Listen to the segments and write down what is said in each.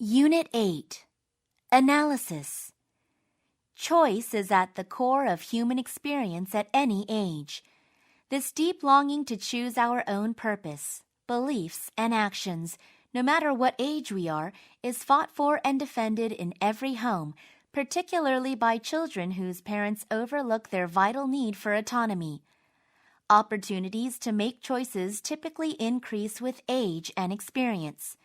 Unit 8. Analysis. Choice is at the core of human experience at any age. This deep longing to choose our own purpose, beliefs, and actions, no matter what age we are, is fought for and defended in every home, particularly by children whose parents overlook their vital need for autonomy. Opportunities to make choices typically increase with age and experience.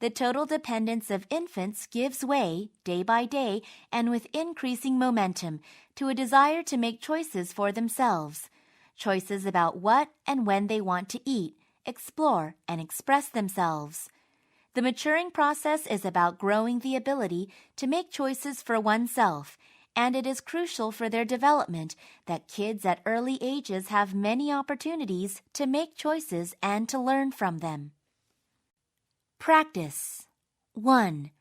The total dependence of infants gives way, day by day, and with increasing momentum, to a desire to make choices for themselves. Choices about what and when they want to eat, explore, and express themselves. The maturing process is about growing the ability to make choices for oneself, and it is crucial for their development that kids at early ages have many opportunities to make choices and to learn from them. Practice. 1.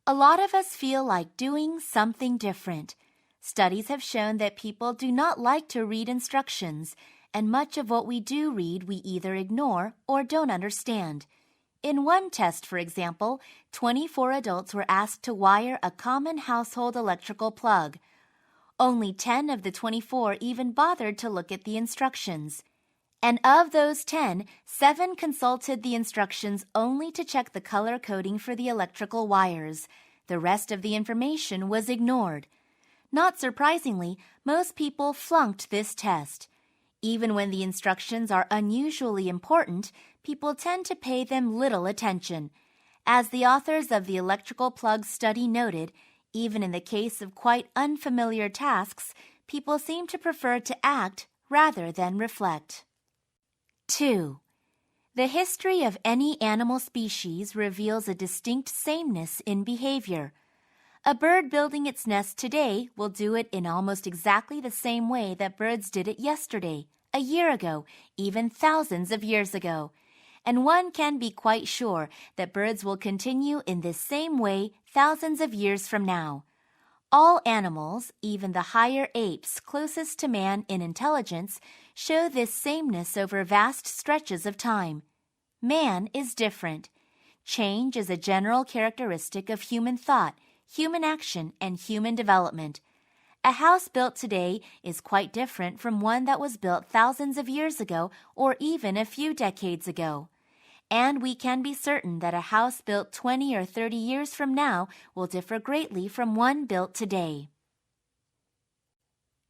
A lot of us feel like doing something different. Studies have shown that people do not like to read instructions, and much of what we do read we either ignore or don't understand. In one test, for example, 24 adults were asked to wire a common household electrical plug. Only 10 of the 24 even bothered to look at the instructions. And of those 10, 7 consulted the instructions only to check the color coding for the electrical wires. The rest of the information was ignored. Not surprisingly, most people flunked this test. Even when the instructions are unusually important, people tend to pay them little attention. As the authors of the electrical plug study noted, even in the case of quite unfamiliar tasks, people seem to prefer to act rather than reflect. 2. The history of any animal species reveals a distinct sameness in behavior. A bird building its nest today will do it in almost exactly the same way that birds did it yesterday, a year ago, even thousands of years ago. And one can be quite sure that birds will continue in this same way thousands of years from now. All animals, even the higher apes closest to man in intelligence, show this sameness over vast stretches of time. Man is different. Change is a general characteristic of human thought, human action, and human development. A house built today is quite different from one that was built thousands of years ago or even a few decades ago. And we can be certain that a house built 20 or 30 years from now will differ greatly from one built today.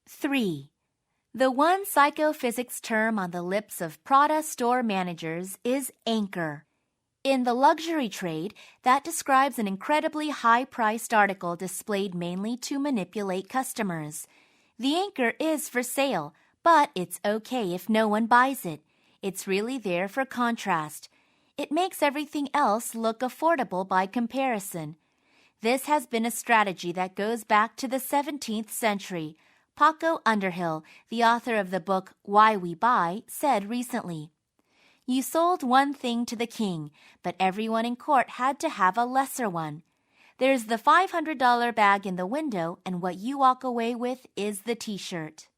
3. The one psychophysics term on the lips of Prada store managers is anchor. In the luxury trade, that describes an incredibly high-priced article displayed mainly to manipulate customers. The anchor is for sale, but it's okay if no one buys it. It's really there for contrast. It makes everything else look affordable by comparison. This has been a strategy that goes back to the 17th century. Paco Underhill, the author of the book Why We Buy, said recently, "You sold one thing to the king, but everyone in court had to have a lesser one. There's the $500 bag in the window, and what you walk away with is the t-shirt."